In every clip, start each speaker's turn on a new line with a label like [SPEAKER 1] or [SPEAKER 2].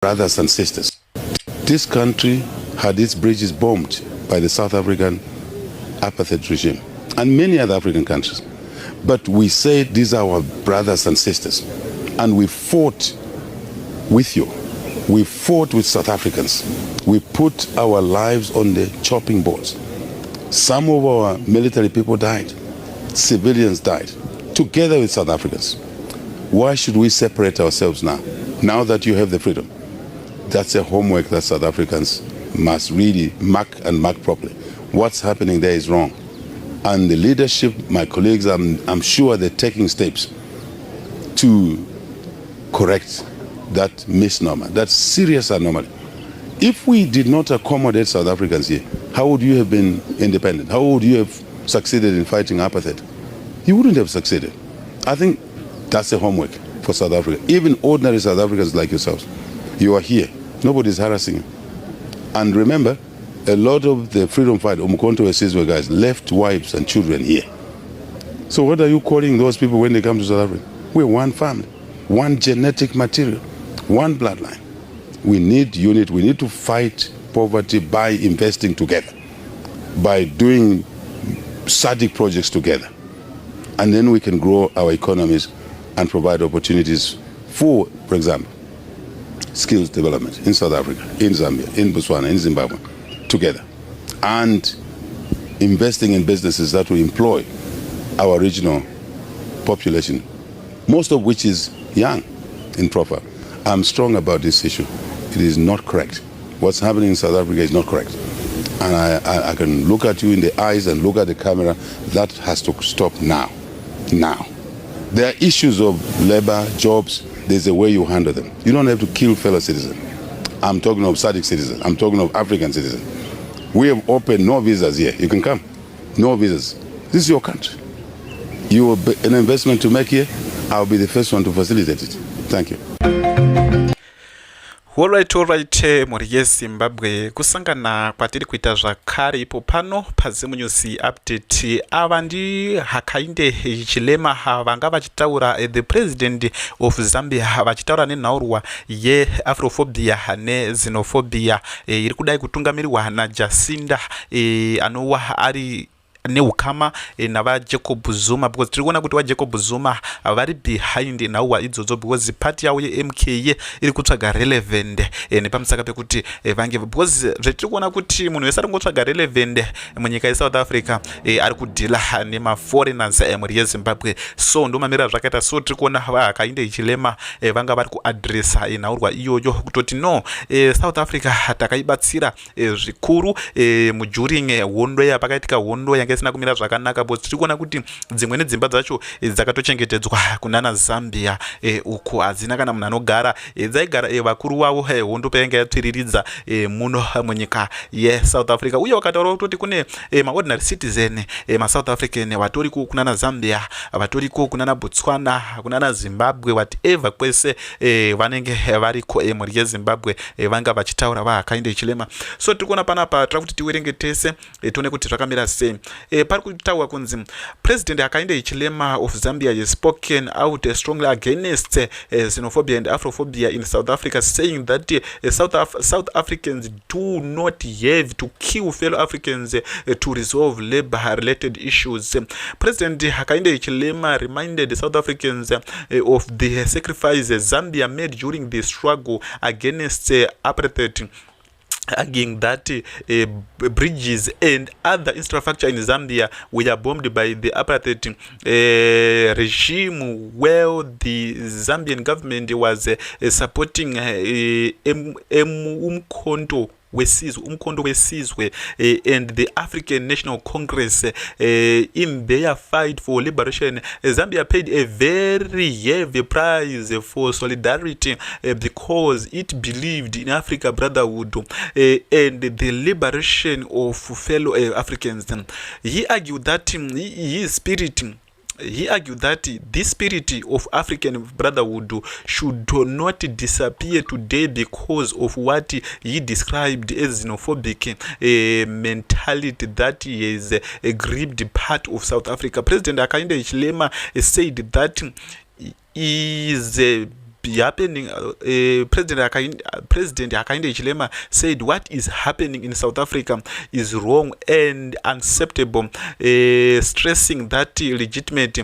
[SPEAKER 1] brothers and sisters. This country had its bridges bombed by the South African apartheid regime and many other African countries. But we said these are our brothers and sisters, and we fought with you. We fought with South Africans. We put our lives on the chopping boards. Some of our military people died. Civilians died, together with South Africans. Why should we separate ourselves now that you have the freedom? That's a homework that South Africans must really mark properly. What's happening there is wrong. And the leadership, my colleagues, I'm sure they're taking steps to correct that misnomer, that serious anomaly. If we did not accommodate South Africans here, how would you have been independent? How would you have succeeded in fighting apartheid? You wouldn't have succeeded. I think that's a homework for South Africa. Even ordinary South Africans like yourselves, you are here. Nobody's harassing you. And remember, a lot of the freedom fight, Umkhonto we Sizwe guys, left wives and children here. So what are you calling those people when they come to South Africa? We're one family, one genetic material, one bloodline. We need unity. We need to fight poverty by investing together, by doing SADC projects together. And then we can grow our economies and provide opportunities for example, skills development in South Africa, in Zambia, in Botswana, in Zimbabwe, together. And investing in businesses that will employ our regional population, most of which is young in profile. I'm strong about this issue. It is not correct. What's happening in South Africa is not correct. And I can look at you in the eyes and look at the camera. That has to stop now. Now. There are issues of labor, jobs. There's a way you handle them. You don't have to kill fellow citizens. I'm talking of SADC citizens. I'm talking of African citizens. We have opened no visas here. You can come. No visas. This is your country. You have an investment to make here. I'll be the first one to facilitate it. Thank you.
[SPEAKER 2] Alright, muri yeZimbabwe kusangana kwatiri kuita zvakare ipo pano paZimu News update. Ava ndi Hakainde Hichilema vanga vachitaura the president of Zambia vachitaura nenhaurwa yeAfrofobia neXenophobia iri kudai kutungamirwa naJacinda anowa ari neukama navaJacob Zuma, because tiri kuona kuti vaJacob Zuma vari behind nhauwa idzodzo, because party yavo yeMK iri kutsvaga relevant nepamusaka pekuti vange, because zvetiri kuona kuti munhu wese ari kungotsvaga relevant munyika yeSouth Africa ari kudhila nemaforeigners muri yeZimbabwe. So ndo mamirira zvakaita. So tiri kuona vaHakainde Hichilema vanga vari kuadresa nhaurwa iyoyo kutoti no, South Africa takaibatsira zvikuru muduring hondo yapakaitika hondo yanga isina kumira zvakanaka, but tiri kuona kuti dzimwe dzimba dzacho dzakatochengetedzwa kunana Zambia uko hadzina kana munhu anogara, dzaigara vakuru wavo hondo payanga yatwiriridza muno munyika yeSouth Africa. Uye wakataura kuti kune maordinary citizen maSouth African vatoriko kunana Zambia, vatoriko kunana Botswana, kunana Zimbabwe, whatever kwese vanenge variko muri yeZimbabwe vanga vachitaura vaHakainde Hichilema. So tiri kuona panapa tiri kuti tiwerenge tese tione kuti zvakamira sei. Pari kutaurwa kunzi President Hakainde Hichilema of Zambia has spoken out strongly against xenophobia and Afrophobia in South Africa, saying that South Africans do not have to kill fellow Africans to resolve labor-related issues. President Hakainde Hichilema reminded South Africans of the sacrifices Zambia made during the struggle against apartheid, arguing that bridges and other infrastructure in Zambia were bombed by the apartheid regime, where the Zambian government was supporting Umkhonto weSizwe and the African National Congress in their fight for liberation. Zambia paid a very heavy price for solidarity because it believed in Africa brotherhood and the liberation of fellow Africans. He argued that this spirit of African brotherhood should not disappear today because of what he described as xenophobic mentality that is a gripped part of South Africa. President Hakainde Hichilema said that is be happening. President Hakainde Hichilema said what is happening in South Africa is wrong and unacceptable, stressing that legitimate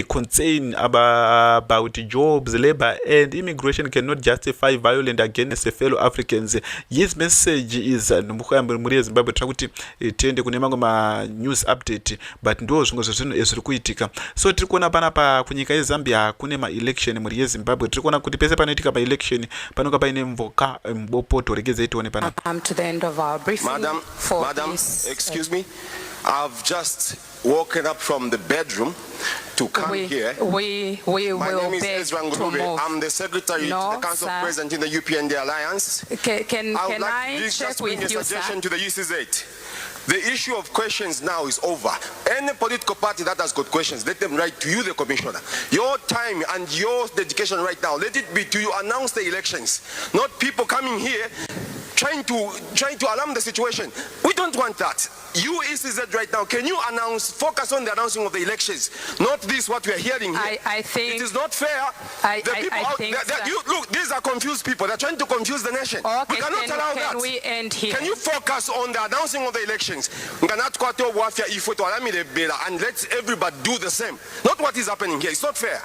[SPEAKER 2] concern about jobs, labor and immigration cannot justify violence against fellow Africans. His message is muri Zimbabwe trakuti tiende kune mamwe ma news update, but ndo zvimwe zvezvinhu ezviri kuitika. So tiri kuona panapa kunyika yeZambia kune ma election muri yeZimbabwe. Tiri kuona kuti pese panoitika pa election panoka paine mvoka mbopoto regeze tione panapa.
[SPEAKER 3] Come to the end of our briefing. Madam,
[SPEAKER 4] excuse me. I've just woken up from the bedroom to come here.
[SPEAKER 3] We will beg to move.
[SPEAKER 4] I'm the secretary to the Council of Presidents in the UPND Alliance.
[SPEAKER 3] Can I check with you, sir?
[SPEAKER 4] To the UCZ. The issue of questions now is over. Any political party that has got questions, let them write to you, the commissioner. Your time and your dedication right now, let it be to you announce the elections, not people coming here trying to alarm the situation. We don't want that. You ECZ right now, can you focus on the announcing of the elections, not this what we are hearing here.
[SPEAKER 3] I think
[SPEAKER 4] it is not fair. Look, these are confused people. They're trying to confuse the nation.
[SPEAKER 3] Okay,
[SPEAKER 4] we cannot allow that.
[SPEAKER 3] Can we end here?
[SPEAKER 4] Can you focus on the announcing of the elections? And let everybody do the same. Not what is happening here. It's not fair.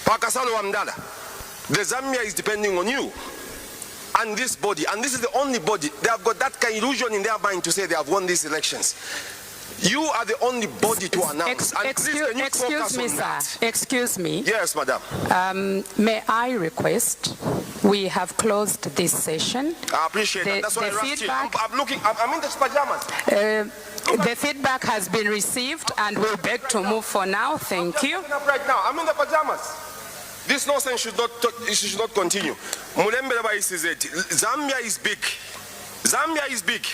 [SPEAKER 4] Pakasalo Amdala, the Zambia is depending on you. And this body, and this is the only body, they have got that kind of illusion in their mind to say they have won these elections. You are the only body to announce.
[SPEAKER 3] Excuse me, sir. Excuse me.
[SPEAKER 4] Yes, madam.
[SPEAKER 3] May I request, we have closed this session.
[SPEAKER 4] I appreciate that. That's why I'm in the pajamas.
[SPEAKER 3] The feedback has been received and we'll beg to move for now. Thank you.
[SPEAKER 4] Right now, I'm in the pajamas. This nonsense should not continue. Zambia is big. Zambia is big.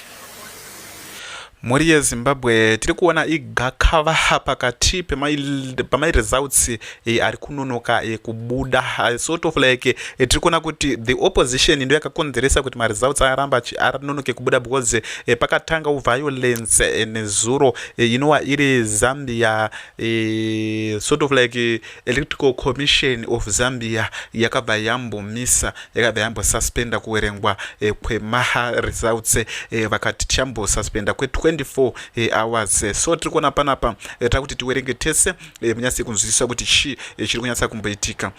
[SPEAKER 2] Muri yeZimbabwe tiri kuona igakava pakati pamai results ari kunonoka kubuda, sort of like tiri kuona kuti the opposition ndo yakakonzeresa kuti ma results aramba aranonoke kubuda because pakatanga violence nezuro inova iri Zambia, sort of like electoral commission of Zambia yakabva yambomisa, yakabva yambosuspenda kuverengwa kwema results, vakati chambosuspenda 24 hours. So tiri kuona panapa takuti tiwerenge tese munyase kunzwisisa kuti chiri kunyatsa kumboitika.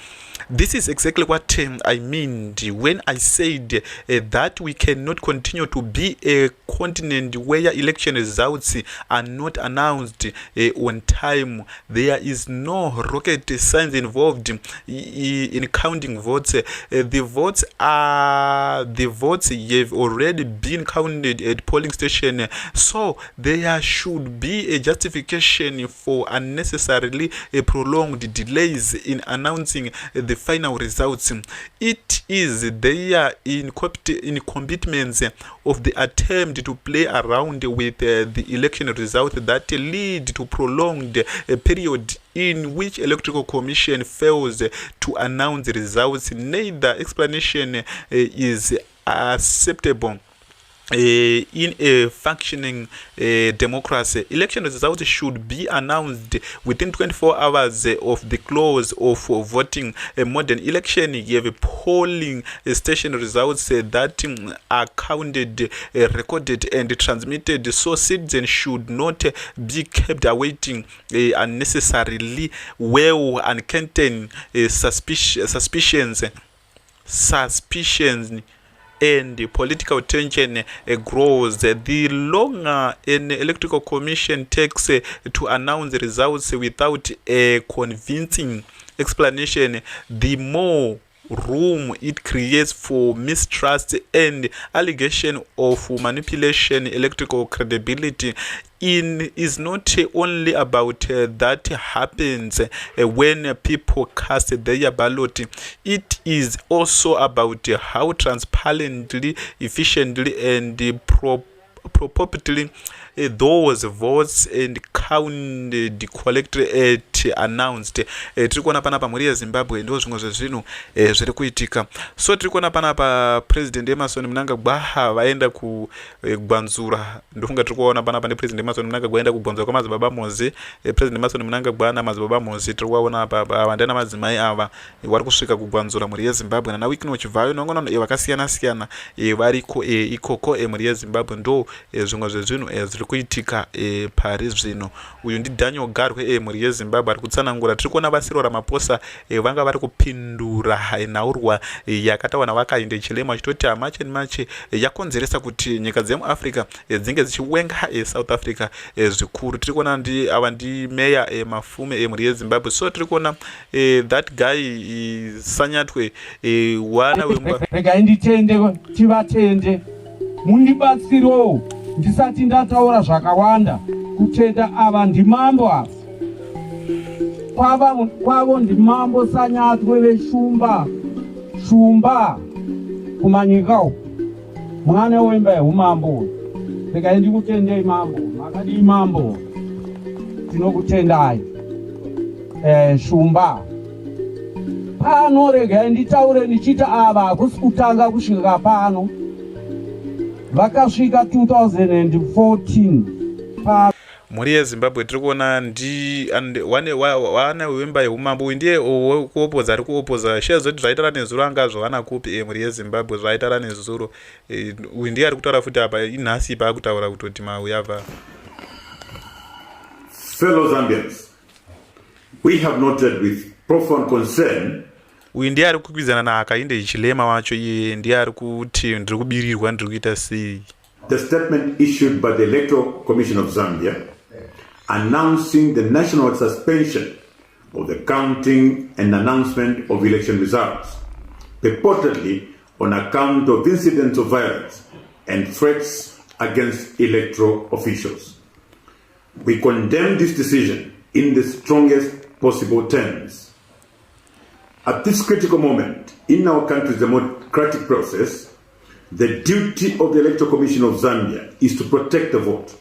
[SPEAKER 2] This is exactly what I meant when I said that we cannot continue to be a continent where election results are not announced on time. There is no rocket science involved in counting votes. The votes have already been counted at polling station. So there should be a justification for unnecessarily prolonged delays in announcing the final results. It is their incommitments of the attempt to play around with the election result that lead to prolonged period in which electoral commission fails to announce the results. Neither explanation is acceptable. In a functioning democracy, election results should be announced within 24 hours of the close of voting. A modern election gave polling station results that are counted, recorded and transmitted, so citizens should not be kept awaiting unnecessarily well uncontained suspicions and the political tension grows. The longer an electoral commission takes to announce the results without a convincing explanation, the more room it creates for mistrust and allegation of manipulation. Electoral credibility is not only about that happens when people cast their ballot. It is also about how transparently, efficiently and properly those votes and counted collected announced. Tiri kuona panapa mhuri yeZimbabwe ndo zvimwe zvezvinhu zviri kuitika. So tiri kuona panapa President Emmerson Mnangagwa vaenda kugwanzura, ndofunga tiri kuona panapa ne President Emmerson Mnangagwa vaenda kugwanzura kwamadzibaba Muzi. President Emmerson Mnangagwa namadzibaba Muzi tiri kuona apa vandana madzimai ava vari kusvika kugwanzura mhuri yeZimbabwe na wiki nochivhayo nongono vakasiyana siyana variko ikoko mhuri yeZimbabwe ndo zvimwe zvezvinhu zviri kuitika pari zvino. Uyu ndi Daniel Garwe mhuri yeZimbabwe ari kutsanangura. Tiri kuona vasiro Ramaphosa vanga vari kupindura nhaurwa yakataura naHakainde Hichilema chitoti mache nemache yakonzeresa kuti nyika dzemuAfrica dzinge dzichiwenga South Africa zvikuru. Tiri kuona ava ndi meya Mafume mhuri yeZimbabwe. So tiri kuona that guy Sanyatwe wana wemba
[SPEAKER 5] rega nditende tivatende mundibatsiro ndisati ndataura zvakawanda kutenda ava ndimambo ava kwavo ndimambo Sanyatwe veshumba kumanyika uko mwana wemba yeumambo. Rega ndikutendei mambo, makadi mambo tinokutendai shumba pano. Rega nditaure ndichita ava hakusi kutanga kusvika pano, vakasvika 2014
[SPEAKER 2] mhuri yeZimbabwe. Tiri kuona wana wemba yeumambo. Uyu ndiye kuopodza ari kuopodza share zoti zvaitara nezuro anga zvawana kupi mhuri yeZimbabwe zvaitara nezuro. Uyu ndiye ari kutaura futi apa inhasi paakutaura kutoti mauyava.
[SPEAKER 6] Fellow Zambians, we have noted with profound concern.
[SPEAKER 2] Uyu ndiye ari kukwizana naHakainde Hichilema wacho, iye ndiye ari kuti ndiri kubirirwa ndiri kuita sei.
[SPEAKER 6] The statement issued by the Electoral Commission of Zambia announcing the national suspension of the counting and announcement of election results, purportedly on account of incidents of violence and threats against electoral officials. We condemn this decision in the strongest possible terms. At this critical moment in our country's democratic process, the duty of the Electoral Commission of Zambia is to protect the vote,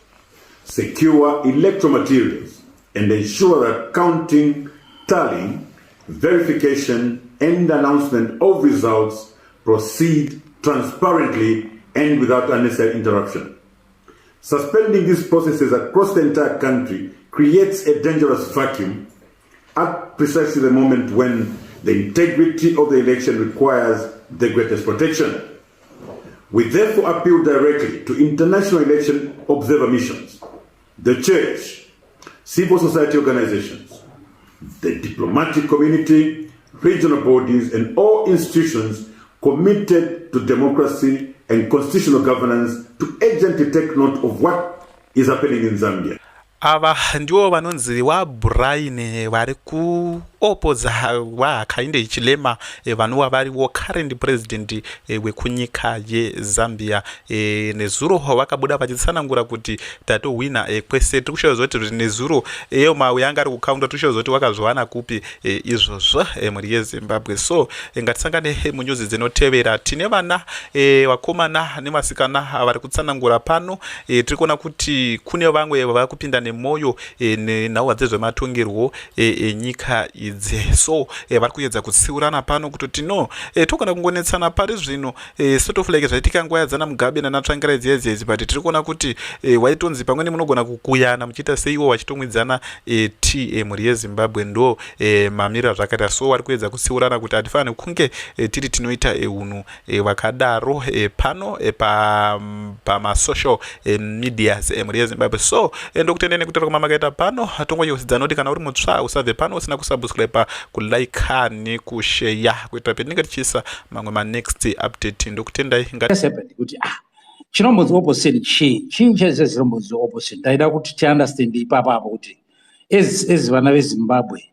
[SPEAKER 6] secure electoral materials, and ensure that counting, tallying, verification, and announcement of results proceed transparently and without unnecessary interruption. Suspending these processes across the entire country creates a dangerous vacuum at precisely the moment when the integrity of the election requires the greatest protection. We therefore appeal directly to international election observer missions, the church, civil society organizations, the diplomatic community, regional bodies, and all institutions committed to democracy and constitutional governance to urgently take note of what is happening in Zambia.
[SPEAKER 2] Ava ndiwo vanonzi waBrain vari kuopodza waHakainde Hichilema vanova variwo current president wekunyika yeZambia. Nezuro vakabuda vachitsanangura kuti tatowina kwese. Tiri kushaura zoti nezuro mawe anga ari kukaunda tiri kushaura zoti wakazviwana kupi izvozvo mhuri yeZimbabwe. So ngatisangane munyuzi dzinotevera. Tine vana vakomana nevasikana vari kutsanangura pano. Tiri kuona kuti kune vamwe vari kupinda nemoyo nenhau dzezvematongerwo enyika idzi. So vari kuedza kutsiurana pano kutoti no togona kungonetsana pari zvino sort like zvaitika nguva yadzana Mugabe nanatsvangira idzidzi, but tiri kuona kuti waitonzi pamweni munogona kukuyana muchiita seiwo vachitomwidzana ti mhuri yeZimbabwe ndo mamira zvakaita. So vari kuedza kutsiurana kuti hatifaniri kunge tiri tinoita unhu vakadaro pano pamasocial medias mhuri yeZimbabwe. So ndokutendeni kuti koma makaita pano tongoyeusidzana kuti kana uri mutsva usabve pano usina kusubscribe, kulike nekushare kuitira petinenge tichiisa mamwe manext update. Ndokutendai
[SPEAKER 5] kuti chirombodzo opposite chii chezezirombodzo opposite ndaida kuti tiunderstand ipapo kuti ezi vana veZimbabwe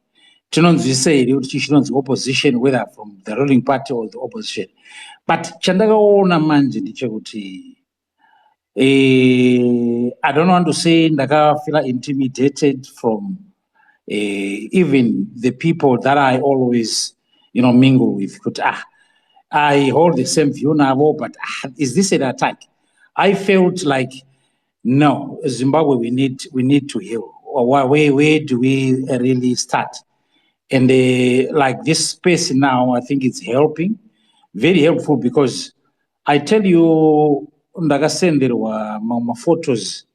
[SPEAKER 5] tinonzwisei here kuti chinonzi opposition, whether from the ruling party or the opposition. But chandakaona manje ndechekuti I don't want to say ndakafeel intimidated from even the people that I always mingle with. But I hold the same view now, but is this an attack? I felt like No, Zimbabwe, we need to heal. Where do we really start? And like this space now, I think it's helping, very helpful, because I tell you, ndakasenderwa photos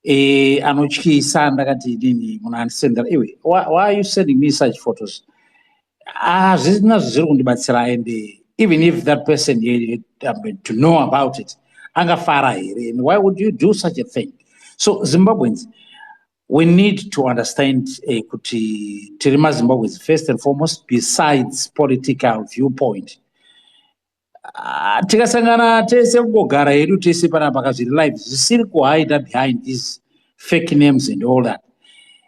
[SPEAKER 5] anotyisa ndakati nini munandisendera iwe, why are you sending me such photos? Zvisina zviri kundibatsira, and even if that person to know about it angafara here, and why would you do such a thing? So Zimbabweans, we need to understand kuti tiri maZimbabweans first and foremost, besides political viewpoint. Tikasangana tese kungogara hedu tese panapa kazviri live zvisiri kuhide behind these fake names and all that.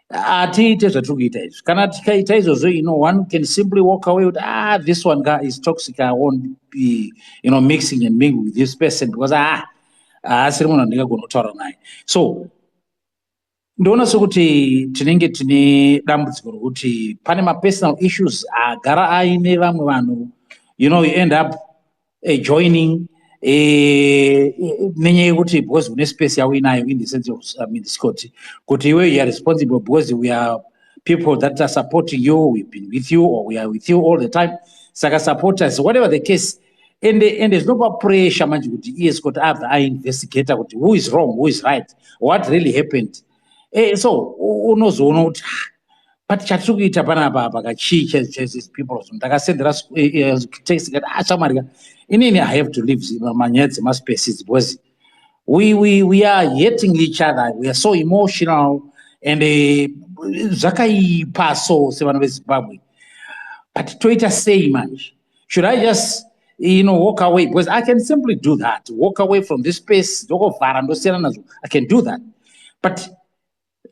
[SPEAKER 5] Atiite zvatiri kuita izvi. Kana tikaita izvozvo, one can simply walk away with, this one guy is toxic, I won't be, mixing and mingling with this person because asiri munhu andingagona kutaura naye. So ndoona sokuti tinenge tine dambudziko rokuti pane ma-personal issues agara aine vamwe vanhu, you end up joining nenyaya yekuti because une space yavo inayo, in the sense of Scott, kuti iwe you are responsible because we are people that are supporting you, we've been with you, or we are with you all the time, saka supporters, whatever the case. And there's no pressure manje kuti iye Scott after I investigate kuti who is wrong, who is right, what really happened. So unozoona kuti but chatiri kuita panapa pakachii these people ndakasendera text ngati shamwari inini I have to leave manyaya dzemaspaces because we are hating each other, we are so emotional, and zvakaipa so sevanhu veZimbabwe. But toita sei manje? Should I just walk away? Because I can simply do that, walk away from this space, ndogovhara ndosiyana nazvo, I can do that. But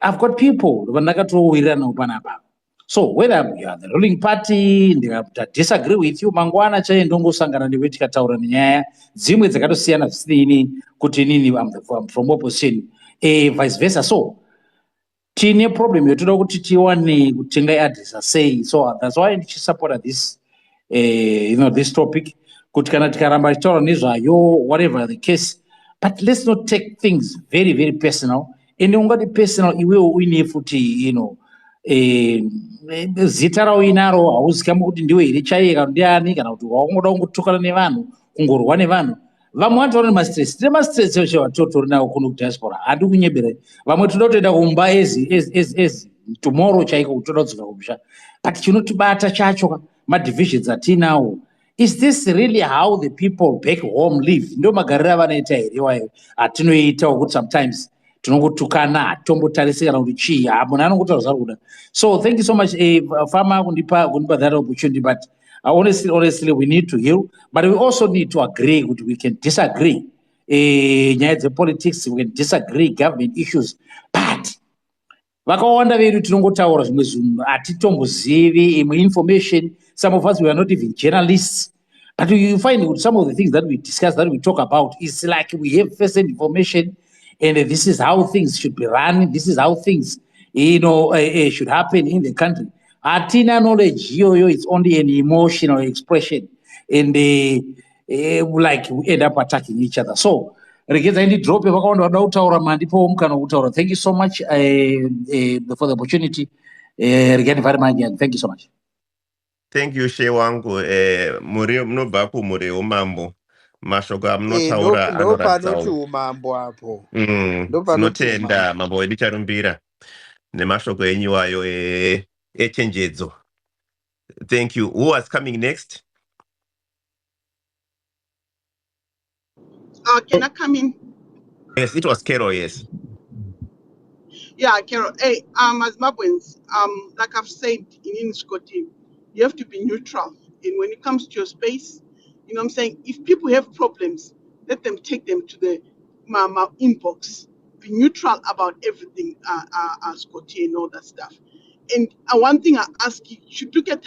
[SPEAKER 5] I've got people vandakatowirira navo panapa. So whether you are the ruling party, I disagree with you, mangwana chaiye ndongosangana newe tikataura nenyaya dzimwe dzakatosiyana zvisinei kuti inini I'm from opposition, vice versa. So tine problem yotoda kuti tiwane kuti tingaiadresa sei. So that's why ndichisupport this this topic, kuti kana tikaramba tichitaura nezvayo, whatever the case, but let's not take things very, very personal. And ungati personal iwewe uine futi zita rauinaro hauzikamwi kuti ndiwe here chaiye kana ndiani, kana kuti waungoda kungotukana nevanhu, kungorwa nevanhu. Vamwe vanotaura nemastress, tine mastress eshe vatotori nawo kuno kudiaspora, handi kunyebera. Vamwe toda kutoenda kumba as tomorrow chaiko kutoda kudzoka kumusha. But chinotibata chacho madivisions atinawo, is this really how the people back home live? Ndo magariro avanoita here iwayo atinoitawo kuti sometimes tinongotukana tombotarisika kuti chii, munhu anongotaura zvari kuda. So thank you so much Fama kundipa that opportunity, but honestly we need to heal, but we also need to agree kuti we can disagree nyaya dzepolitics, we can disagree government issues, but vakawanda vedu tinongotaura zvimwe zvinhu atitombozivi imwe information. Some of us, we are not even journalists, but you find that some of the things that we discuss, that we talk about, is like we have first-hand information, and this is how things should be run, this is how things should happen in the country. Atina knowledge, it's only an emotional expression, and like we end up attacking each other. So regeza ndi drop vakawanda vada kutaura mandipo mukana kutaura. Thank you so much for the opportunity. Regani very much again. Thank you so much.
[SPEAKER 7] Thank you she wangu. Munobva kumure umambo, mashoko amunotaura anoratidza
[SPEAKER 8] ndopanoti umambo apo.
[SPEAKER 7] tinotenda mambo wedu charumbira nemashoko enyu ayo echenjedzo. Thank you. Who was coming next?
[SPEAKER 9] Can I come in?
[SPEAKER 7] Yes, it was Carol. Yes.
[SPEAKER 9] Yeah, Carol. Hey, as Zimbabweans, like I've said in Scotty, you have to be neutral. And when it comes to your space, you know what I'm saying? If people have problems, let them take them to the Mama inbox. Be neutral about everything, Scotty and all that stuff. And one thing I ask you should look at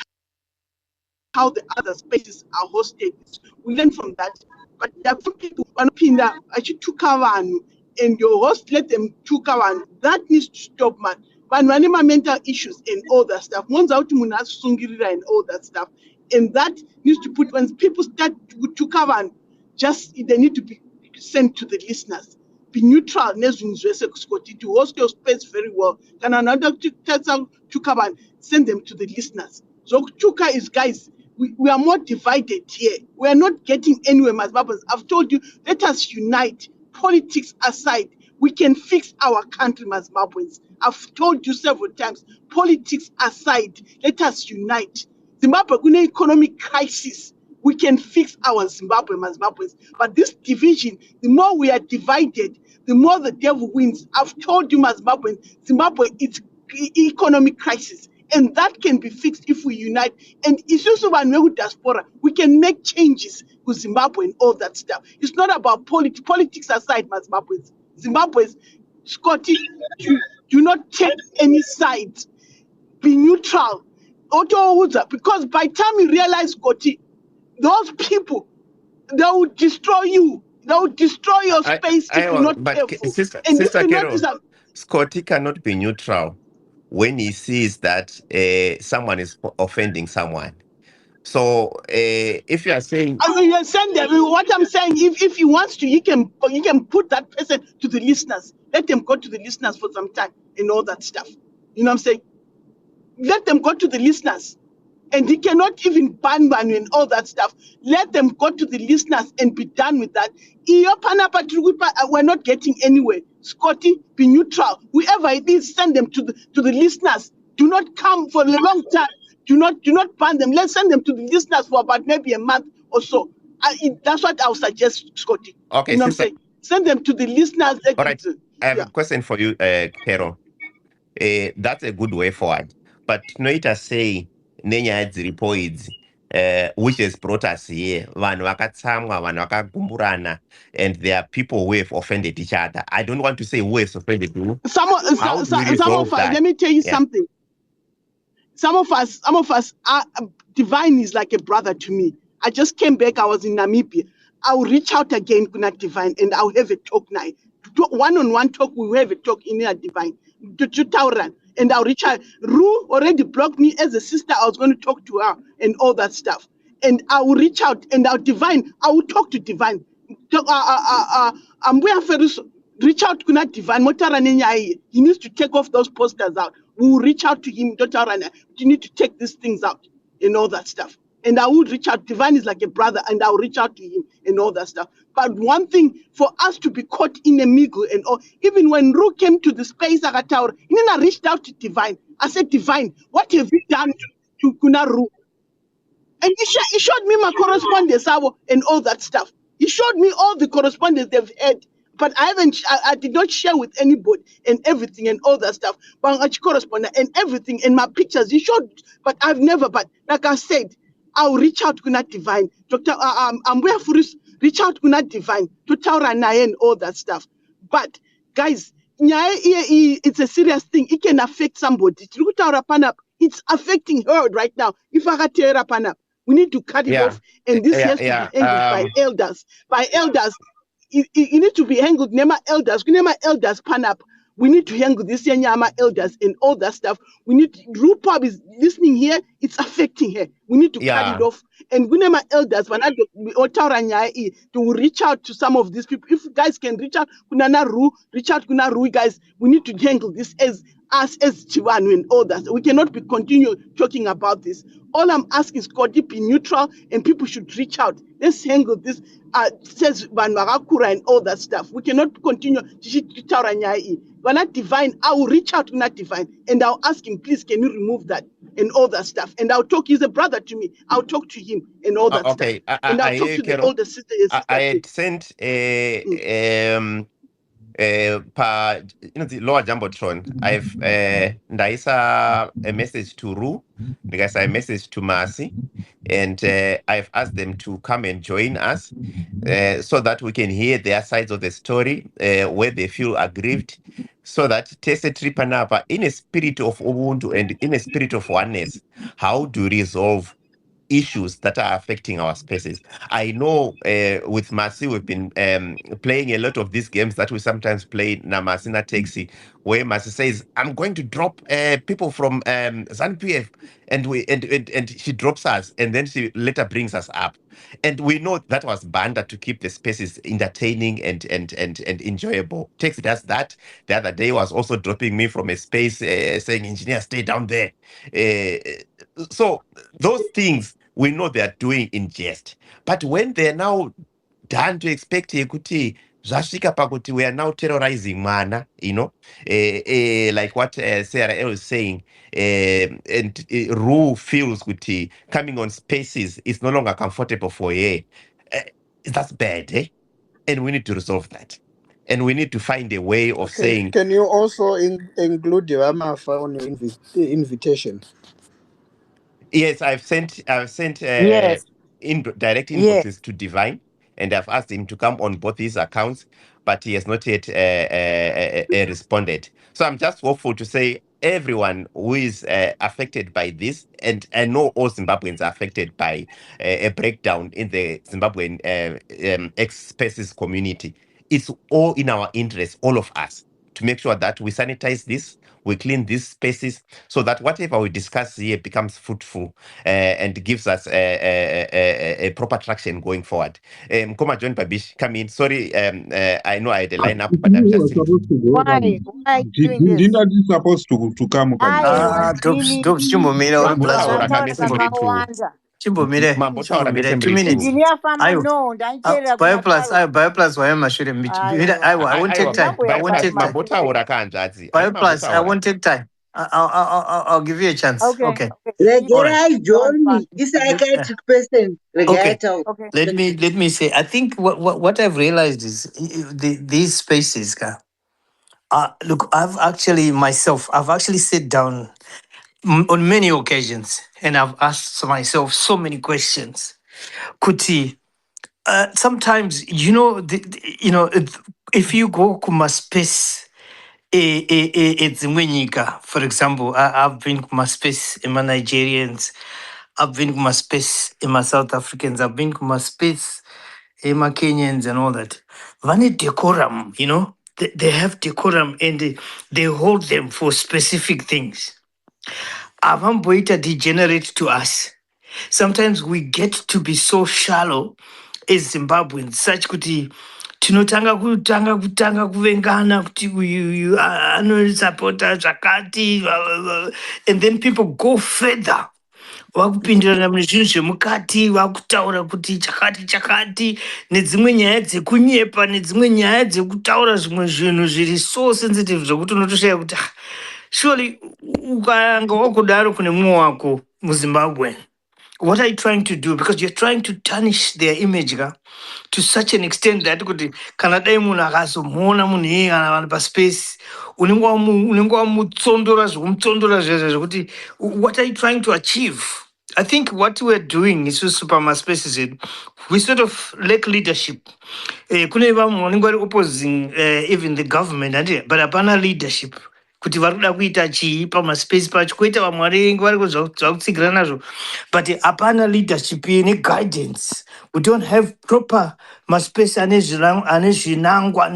[SPEAKER 9] how the other spaces are hosted. We learn from that. But there are people who are actually took and your host let them took and that needs to stop, man. But when my mental issues and all that stuff, one's out to Munas Sungirira and all that stuff, and that needs to put when people start to cover and just they need to be sent to the listeners. be neutral to host your space very well. Can another Chuka send them to the listeners? So Chuka is, guys, we are more divided here. We are not getting anywhere, Mazbabas. I've told you, let us unite. Politics aside, we can fix our country, Mazbabans. I've told you several times, politics aside, let us unite. Zimbabwe in an economic crisis. We can fix our Zimbabweans. But this division, the more we are divided, the more the devil wins. I've told you, Zimbabwe is economic crisis. And that can be fixed if we unite. And it's also about diaspora. We can make changes with Zimbabwe and all that stuff. It's not about politics aside, Zimbabweans. Zimbabweans, Scotty, do not take any side. Be neutral. Woudza, because by the time you realize, Scotty, those people, they will destroy you. They will destroy your space if you're not careful.
[SPEAKER 7] Sister
[SPEAKER 9] And
[SPEAKER 7] Carol, Scotty cannot be neutral when he sees that someone is offending someone. So if you are saying,
[SPEAKER 9] I mean, you're saying that what I'm saying, if he wants to, you can put that person to the listeners. Let them go to the listeners for some time and all that stuff. You know what I'm saying? Let them go to the listeners. And he cannot even ban and all that stuff. Let them go to the listeners and be done with that. We're not getting anywhere. Scotty, be neutral. Whoever it is, send them to the listeners. Do not come for a long time. Do not ban them. Let's send them to the listeners for about maybe a month or so. That's what I'll suggest, Scotty.
[SPEAKER 7] okay,
[SPEAKER 9] you know what I'm saying? Send them to the listeners.
[SPEAKER 7] All right. I have a question for you, Carol. That's a good way forward. But Noita say nenyaya dziripo idzi, which has brought us here. Vanhu vakatsamwa, vanhu vakagumburana, and there are people who have offended each other. I don't want to say who has offended who.
[SPEAKER 9] Some of us, let me tell you something. Some of us are, Divine is like a brother to me. I just came back. I was in Namibia. I'll reach out again, Kuna Divine, and I'll have a talk now. One-on-one talk, we'll have a talk in a Divine. And I'll reach out. Ru already blocked me as a sister. I was going to talk to her and all that stuff. And I will reach out and I'll Divine. I will talk to Divine. Reach out to Kuna Divine. He needs to take off those posters out. We will reach out to him. You need to take these things out and all that stuff. And I would reach out. Divine is like a brother, and I'll reach out to him and all that stuff. But one thing, for us to be caught in a middle and all, even when Ru came to the space, I reached out to Divine. I said, Divine, what have you done to Kuna Ru? And he showed me my correspondence and all that stuff. He showed me all the correspondence they've had. But I did not share with anybody and everything and all that stuff. But correspondent and everything and my pictures, he showed, but I've never, but like I said, I'll reach out to Kuna Divine. Dr. Reach out to Kuna Divine to Taura Naye and all that stuff. But guys, it's a serious thing. It can affect somebody. It's affecting her right now. If I had tear up, we need to cut it off. And this has to be handled by elders. By elders, it need to be handled. Nema elders, panap. We need to handle this Yama elders and all that stuff. We need Rupab is listening here, it's affecting her. We need to cut it off. And Gunema elders, to reach out to some of these people. If you guys can reach out, reach out Kunaru, guys. We need to handle this as us as Chivanu and all that. We cannot be continue talking about this. All I'm asking is God to be neutral and people should reach out. Let's handle this. Says Banwarakura and all that stuff. We cannot continue to when I Divine, I will reach out to that Divine and I'll ask him, please, can you remove that and all that stuff? And I'll talk. He's a brother to me. I'll talk to him and all that stuff. And I'll talk to the older sister.
[SPEAKER 7] I had sent the lower jumbotron. I've ndaisa a message to Ru, because I messaged to Marcy, and I've asked them to come and join us so that we can hear their sides of the story, where they feel aggrieved, so that Tese Tripanapa, in a spirit of Ubuntu and in a spirit of oneness, how to resolve issues that are affecting our spaces. I know with Masi, we've been playing a lot of these games that we sometimes play na Masina Taxi, where Masi says, I'm going to drop people from ZANU-PF, and she drops us, and then she later brings us up. And we know that was Banda to keep the spaces entertaining and enjoyable. Taxi does that. The other day was also dropping me from a space saying, engineer, stay down there. So those things we know they are doing in jest. But when they're now done to expect kuti zvasvika pakuti we are now terrorizing mana, like what Sarah L is saying, and Rue feels kuti coming on spaces is no longer comfortable for her. That's bad, eh? And we need to resolve that. And we need to find a way of saying.
[SPEAKER 8] Can you also include the Ramaphosa on your invitation?
[SPEAKER 7] Yes, I've sent
[SPEAKER 10] Yes.
[SPEAKER 7] direct
[SPEAKER 10] Yes.
[SPEAKER 7] inboxes to Divine, and I've asked him to come on both his accounts, but he has not yet responded. So I'm just hopeful to say everyone who is affected by this, and I know all Zimbabweans are affected by a breakdown in the Zimbabwean ex-spaces community. It's all in our interest, all of us, to make sure that we sanitize this, we clean these spaces, so that whatever we discuss here becomes fruitful and gives us a proper traction going forward. Koma John Babish, come in. Sorry, I know I had a lineup, but I'm just
[SPEAKER 10] Why are you doing
[SPEAKER 11] Didn't
[SPEAKER 10] this?
[SPEAKER 11] I supposed to come?
[SPEAKER 10] Dopes,
[SPEAKER 11] Chimbomire
[SPEAKER 10] Mabora
[SPEAKER 11] uri blazwa.
[SPEAKER 10] Makawanda.
[SPEAKER 11] Chimbomire,
[SPEAKER 7] Mambotaura
[SPEAKER 11] 2 minutes.
[SPEAKER 10] Engineer Farmer,
[SPEAKER 11] Ayo,
[SPEAKER 10] no, ndaiteerera
[SPEAKER 11] Bioplus waya mashure mbichibira. I won't take time.
[SPEAKER 10] Zimbabwe
[SPEAKER 11] I won't take time.
[SPEAKER 7] Mambotaura kanzvadzi.
[SPEAKER 11] Bioplus, I won't take time. I'll give you a chance.
[SPEAKER 10] Okay.
[SPEAKER 11] Okay.
[SPEAKER 10] You-
[SPEAKER 11] All right.
[SPEAKER 12] Regerai
[SPEAKER 10] Don't
[SPEAKER 12] Johnny,
[SPEAKER 10] panic.
[SPEAKER 12] this psychiatric person.
[SPEAKER 11] Okay.
[SPEAKER 12] Regatta.
[SPEAKER 10] Okay.
[SPEAKER 11] Let me say. I think what I've realized is these spaces. Look, I've actually sit down on many occasions and I've asked myself so many questions. Kuti, sometimes if you go kuma space dzimwe nyika, for example, I've been kuma space in my Nigerians, I've been kuma space in my South Africans, I've been kuma space in my Kenyans and all that. Vane decorum, they have decorum and they hold them for specific things. Avamboita degenerate to us. Sometimes we get to be so shallow as Zimbabweans, such kuti tinotanga kuvengana kuti uyu anosapota zvakati, and then people go further. Vakupindirana muzvinhu zvemukati, vakutaura kuti chakati nedzimwe nyaya dzekunyepa nedzimwe nyaya dzekutaura zvimwe zvinhu zviri so sensitive zvokuti unotoshaya kuti surely ukanga wakudaro kune mumwe wako muZimbabwe. What are you trying to do? Because you're trying to tarnish their image to such an extent that kuti kana dai munhu akazomuona munhu iyeye kana vanhu paspace unenge wamutsondora zvokumutsondora zvekuti what are you trying to achieve? I think what we're doing is super spaces. We sort of lack leadership. Kune vamwe vanenge vari opposing even the government, but hapana leadership. Kuti vari kuda kuita chii pamaspace pacho, koita vamwe varengi vari zvakutsigira nazvo, but hapana leadership guidance. We don't have proper maspace ane zvinangwa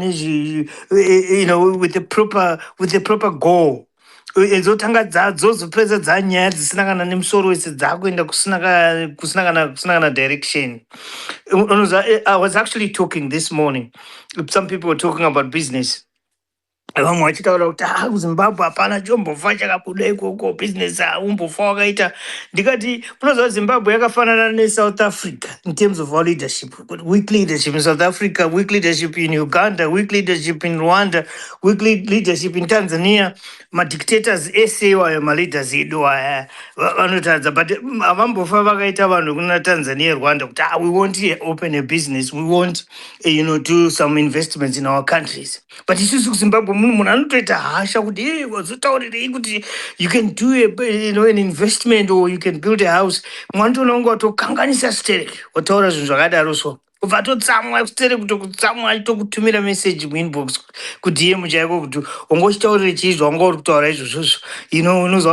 [SPEAKER 11] with the proper goal. Dzotanga dzozopedza dzanyaya dzisina kana nemusoro wese dzakuenda kusina kana direction. I was actually talking this morning. Some people were talking about business. Vamwe vachitaura kuti kuZimbabwe hapana chombofa chakabuda ikoko, business umbofa wakaita. Ndikati unoziva Zimbabwe yakafanana neSouth Africa in terms of our leadership. Weak leadership in South Africa, weak leadership in Uganda, weak leadership in Rwanda, weak leadership in Tanzania. Madictators ese wayo maleaders edu vanotadza, but havambofa vakaita vanhu kuna Tanzania, Rwanda kuti we want to open a business, we want do some investments in our countries. But isusu kuZimbabwe munhu anotoita hasha kuti wazotauriri kuti you can do an investment or you can build a house. Mwantoona unge watokanganisa stereki wataura zvinhu zvakadaro so kubva totsamwa stereki kutotsamwa achitokutumira message muinbox kuti iye muchaiko kuti wanga uchitaurire chii zvawanga uri kutaura izvozvozvo unozwa